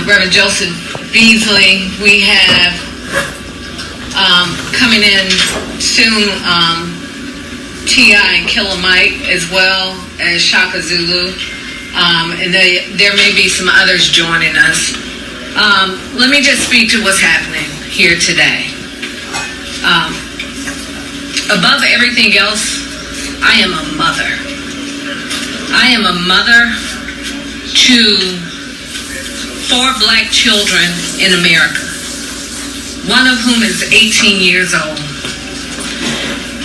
Reverend Joseph Beasley. We have coming in soon T.I. and Killer Mike, as well as Shaka Zulu. And there may be some others joining us. Let me just speak to what's happening here today. Above everything else, I am a mother. I am a mother to 4 black children in America, one of whom is 18 years old.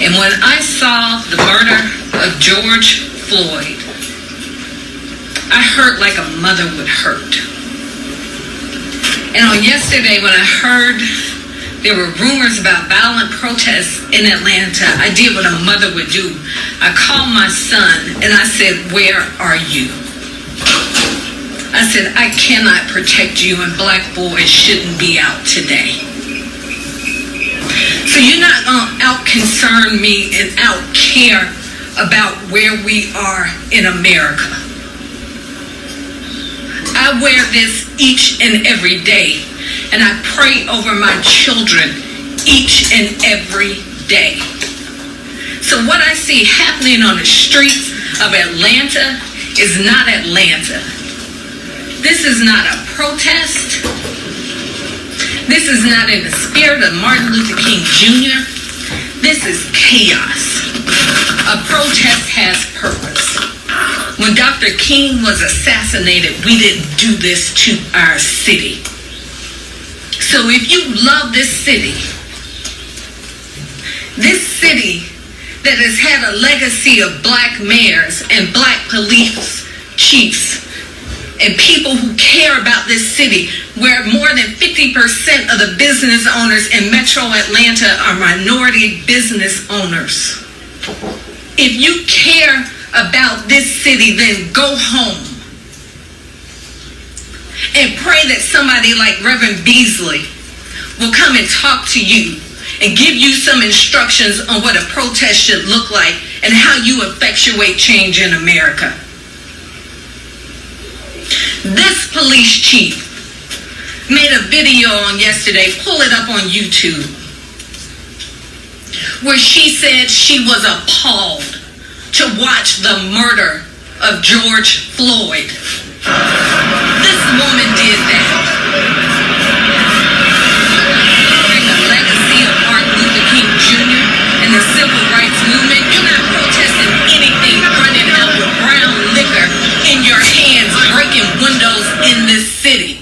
And when I saw the murder of George Floyd, I hurt like a mother would hurt. And on yesterday, when I heard there were rumors about violent protests in Atlanta, I did what a mother would do. I called my son and I said, "Where are you?" I said, "I cannot protect you, and black boys shouldn't be out today. So you're not going to out-concern me and out-care about where we are in America." I wear this each and every day, and I pray over my children each and every day. So what I see happening on the streets of Atlanta is not Atlanta. This is not a protest. This is not in the spirit of Martin Luther King Jr. This is chaos. A protest has purpose. When Dr. King was assassinated, we didn't do this to our city. So if you love this city that has had a legacy of black mayors and black police chiefs and people who care about this city, where more than 50% of the business owners in Metro Atlanta are minority business owners. If you care about this city, then go home and pray that somebody like Reverend Beasley will come and talk to you and give you some instructions on what a protest should look like and how you effectuate change in America. This police chief made a video on yesterday, pull it up on YouTube, where she said she was appalled to watch the murder of George Floyd. This woman did that. During the legacy of Martin Luther King Jr. and the Civil Rights Movement, you're not protesting anything running out with brown liquor in your hands, breaking windows in this city.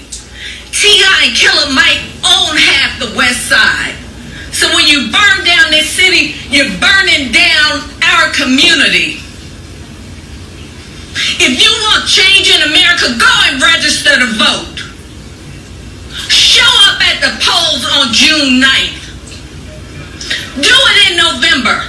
T.I. and Killer Mike own half the West Side. So when you burn down this city, you're burning down our community. If you want change in America, go and register to vote. Show up at the polls on June 9th. Do it in November.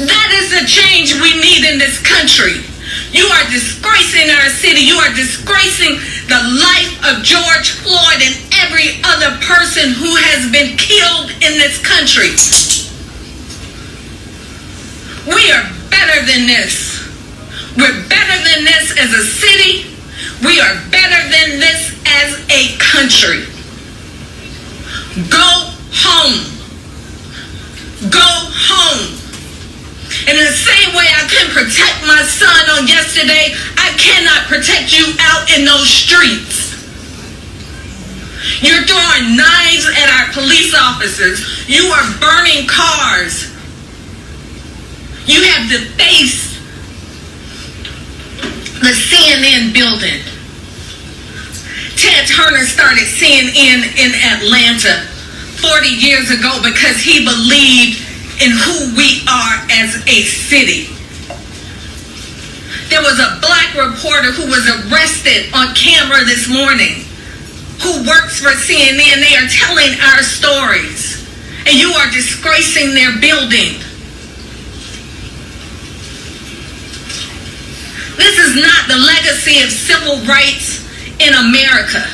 That is the change we need in this country. You are disgracing our city. You are disgracing the life of George Floyd and every other person who has been killed in this country. We are better than this. We're better than this as a city. We are better than this as a country. Go home. Go home. In the same way I couldn't protect my son on yesterday, I cannot protect you out in those streets. You're throwing knives at our police officers. You are burning cars. You have defaced the CNN building. Ted Turner started CNN in Atlanta 40 years ago because he believed in who we are as a city. There was a black reporter who was arrested on camera this morning who works for CNN. They are telling our stories, and you are disgracing their building. This is not the legacy of civil rights in America.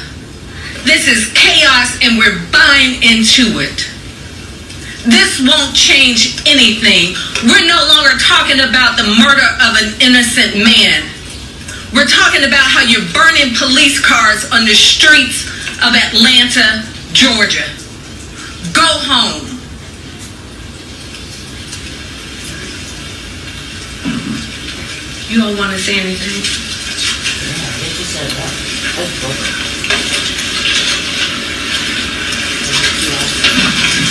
This is chaos, and we're buying into it. This won't change anything. We're no longer talking about the murder of an innocent man. We're talking about how you're burning police cars on the streets of Atlanta, Georgia. Go home. You all want to say anything?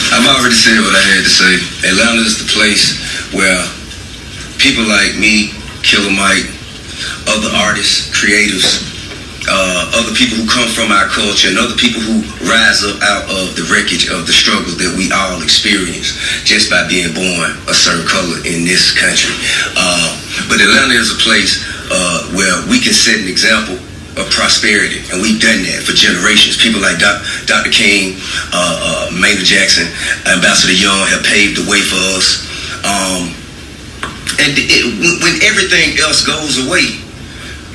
I've already said what I had to say. Atlanta is the place where people like me, Killer Mike, other artists, creatives, other people who come from our culture, and other people who rise up out of the wreckage of the struggles that we all experience just by being born a certain color in this country. But Atlanta is a place where we can set an example of prosperity, and we've done that for generations. People like Dr. King, Maynard Jackson, Ambassador Young have paved the way for us. When everything else goes away,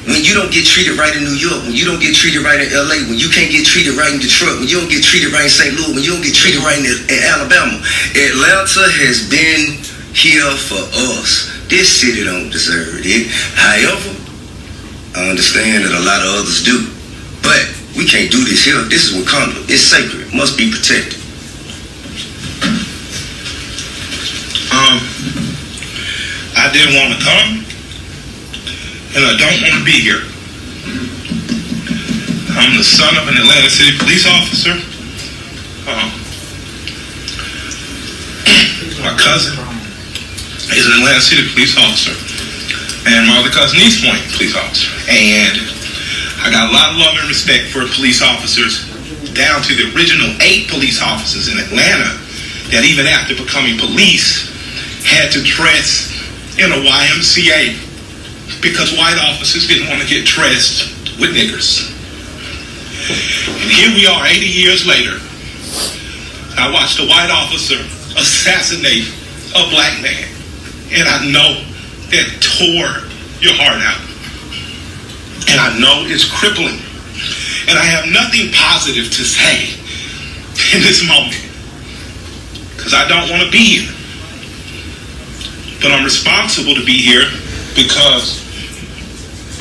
when you don't get treated right in New York, when you don't get treated right in LA, when you can't get treated right in Detroit, when you don't get treated right in St. Louis, when you don't get treated right in Alabama, Atlanta has been here for us. This city don't deserve it. However, I understand that a lot of others do. But we can't do this here. This is Wakanda. It's sacred. It must be protected. I didn't want to come, and I don't want to be here. I'm the son of an Atlanta City police officer. My cousin is an Atlanta City police officer, and my other cousin, East Point police officer. And I got a lot of love and respect for police officers, down to the original 8 police officers in Atlanta that even after becoming police had to dress in a YMCA because white officers didn't want to get dressed with niggers. And here we are 80 years later. I watched a white officer assassinate a black man, and I know that tore your heart out. And I know it's crippling. And I have nothing positive to say in this moment, because I don't want to be here. But I'm responsible to be here because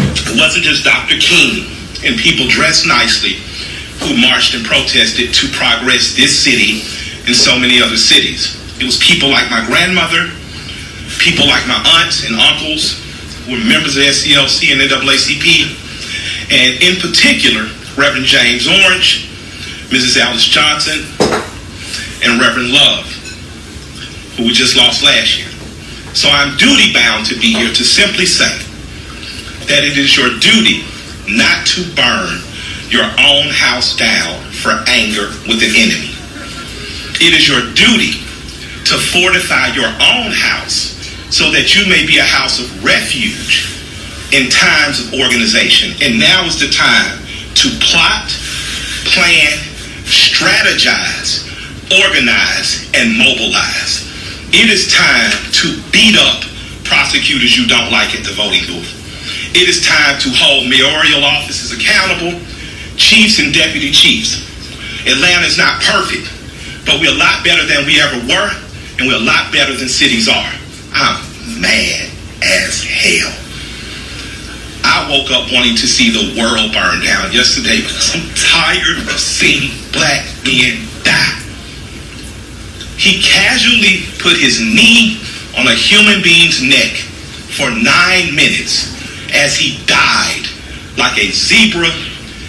it wasn't just Dr. King and people dressed nicely who marched and protested to progress this city and so many other cities. It was people like my grandmother, people like my aunts and uncles who were members of SCLC and NAACP, and in particular, Reverend James Orange, Mrs. Alice Johnson, and Reverend Love, who we just lost last year. So I'm duty bound to be here to simply say that it is your duty not to burn your own house down for anger with an enemy. It is your duty to fortify your own house so that you may be a house of refuge in times of organization. And now is the time to plot, plan, strategize, organize, and mobilize. It is time to beat up prosecutors you don't like at the voting booth. It is time to hold mayoral offices accountable, chiefs and deputy chiefs. Atlanta is not perfect, but we're a lot better than we ever were, and we're a lot better than cities are. I'm mad as hell. I woke up wanting to see the world burn down yesterday because I'm tired of seeing black men die. He casually put his knee on a human being's neck for 9 minutes as he died like a zebra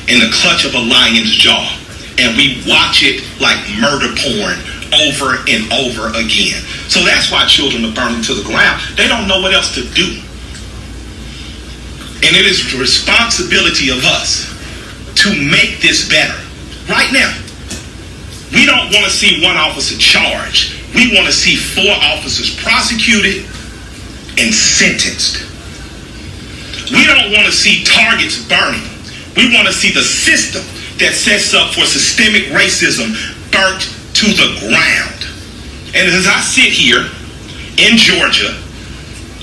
in the clutch of a lion's jaw. And we watch it like murder porn over and over again. So that's why children are burning to the ground. They don't know what else to do. And it is the responsibility of us to make this better right now. We don't want to see one officer charged. We want to see 4 officers prosecuted and sentenced. We don't want to see targets burning. We want to see the system that sets up for systemic racism burnt to the ground. And as I sit here in Georgia,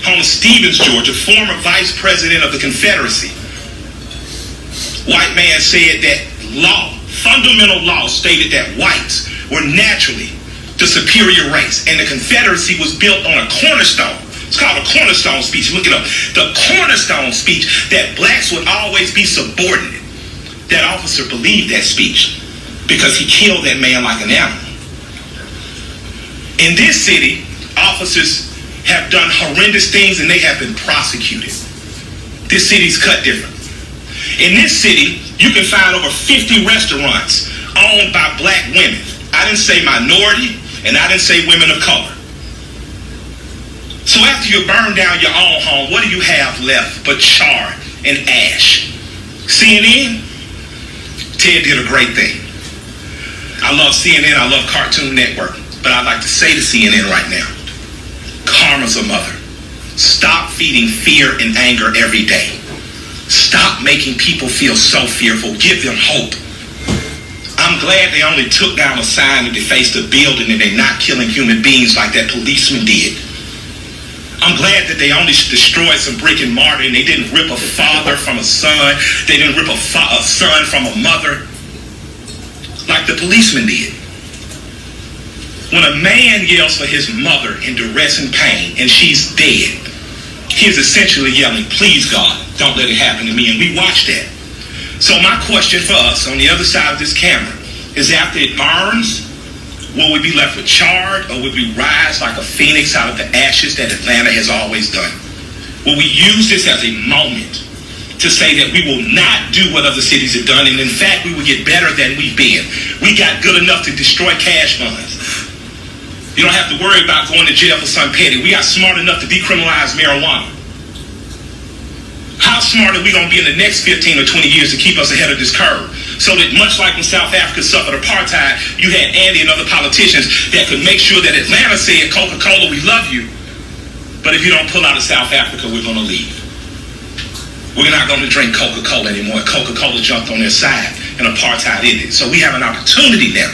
home of Stevens, Georgia, former vice president of the Confederacy, white man said that fundamental law stated that whites were naturally the superior race, and the Confederacy was built on a cornerstone It's called a cornerstone speech. Look it up. The cornerstone speech, that blacks would always be subordinate. That officer believed that speech because he killed that man like an animal. In this city, officers have done horrendous things and they have been prosecuted. This city's cut different. In this city, you can find over 50 restaurants owned by black women. I didn't say minority, and I didn't say women of color. So after you burn down your own home, what do you have left but char and ash? CNN? Ted did a great thing. I love CNN, I love Cartoon Network, but I'd like to say to CNN right now, karma's a mother. Stop feeding fear and anger every day. Stop making people feel so fearful. Give them hope. I'm glad they only took down a sign that defaced a building and they're not killing human beings like that policeman did. I'm glad that they only destroyed some brick and mortar and they didn't rip a father from a son. They didn't rip a son from a mother like the policeman did. When a man yells for his mother in duress and pain and she's dead, he's essentially yelling, please God, don't let it happen to me. And we watch that. So my question for us on the other side of this camera is, after it burns, will we be left with charred, or will we rise like a phoenix out of the ashes that Atlanta has always done? Will we use this as a moment to say that we will not do what other cities have done, and in fact we will get better than we've been? We got good enough to destroy cash funds. You don't have to worry about going to jail for something petty. We got smart enough to decriminalize marijuana. How smart are we going to be in the next 15 or 20 years to keep us ahead of this curve? So that much like when South Africa suffered apartheid, you had Andy and other politicians that could make sure that Atlanta said, Coca-Cola, we love you, but if you don't pull out of South Africa, we're going to leave. We're not going to drink Coca-Cola anymore. Coca-Cola jumped on their side and apartheid ended. So we have an opportunity now.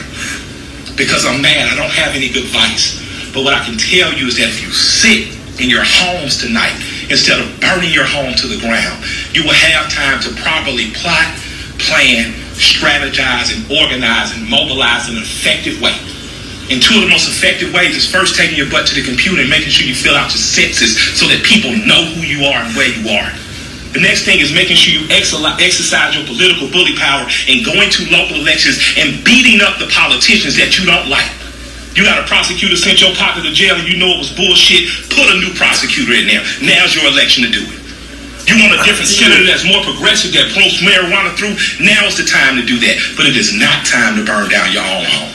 Because I'm mad, I don't have any good advice. But what I can tell you is that if you sit in your homes tonight, instead of burning your home to the ground, you will have time to properly plot, plan, strategize, and organize and mobilize in an effective way. And two of the most effective ways is first taking your butt to the computer and making sure you fill out your census so that people know who you are and where you are. The next thing is making sure you exercise your political bully power and going to local elections and beating up the politicians that you don't like. You got a prosecutor sent your partner to jail and you know it was bullshit, put a new prosecutor in there. Now's your election to do it. You want a different senator that's more progressive, that pulls marijuana through, now's the time to do that. But it is not time to burn down your own home.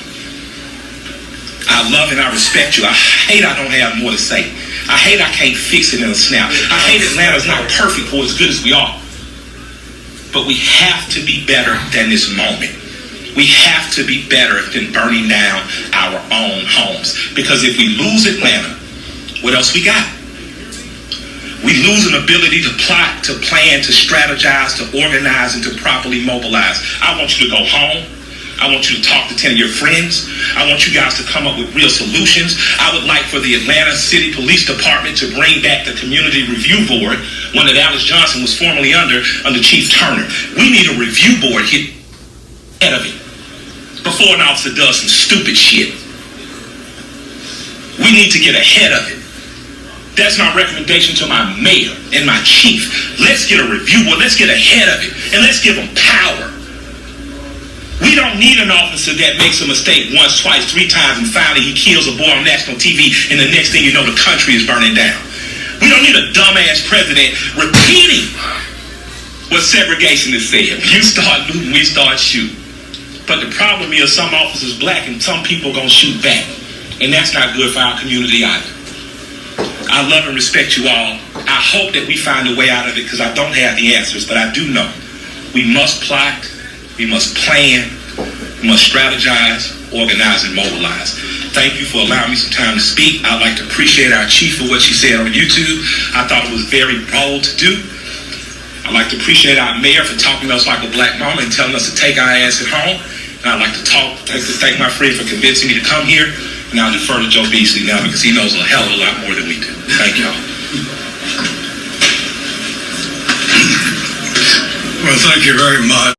I love and I respect you. I hate I don't have more to say. I hate I can't fix it in a snap. I hate Atlanta's not perfect for as good as we are. But we have to be better than this moment. We have to be better than burning down our own homes. Because if we lose Atlanta, what else we got? We lose an ability to plot, to plan, to strategize, to organize, and to properly mobilize. I want you to go home. I want you to talk to 10 of your friends. I want you guys to come up with real solutions. I would like for the Atlanta City Police Department to bring back the Community Review Board, one that Alice Johnson was formerly under Chief Turner. We need a review board hit ahead of it before an officer does some stupid shit. We need to get ahead of it. That's my recommendation to my mayor and my chief. Let's get a review board. Let's get ahead of it. And let's give them power. We don't need an officer that makes a mistake once, twice, 3 times, and finally he kills a boy on national TV, and the next thing you know, the country is burning down. We don't need a dumbass president repeating what segregation is said. You start looting, we start shooting. But the problem is some officers black and some people gonna shoot back. And that's not good for our community either. I love and respect you all. I hope that we find a way out of it because I don't have the answers, but I do know we must plot, we must plan, we must strategize, organize, and mobilize. Thank you for allowing me some time to speak. I'd like to appreciate our chief for what she said on YouTube. I thought it was very bold to do. I'd like to appreciate our mayor for talking to us like a black mama and telling us to take our ass at home. And I'd like to thank my friend for convincing me to come here. And I'll defer to Joe Beasley now because he knows a hell of a lot more than we do. Thank y'all. Well, thank you very much.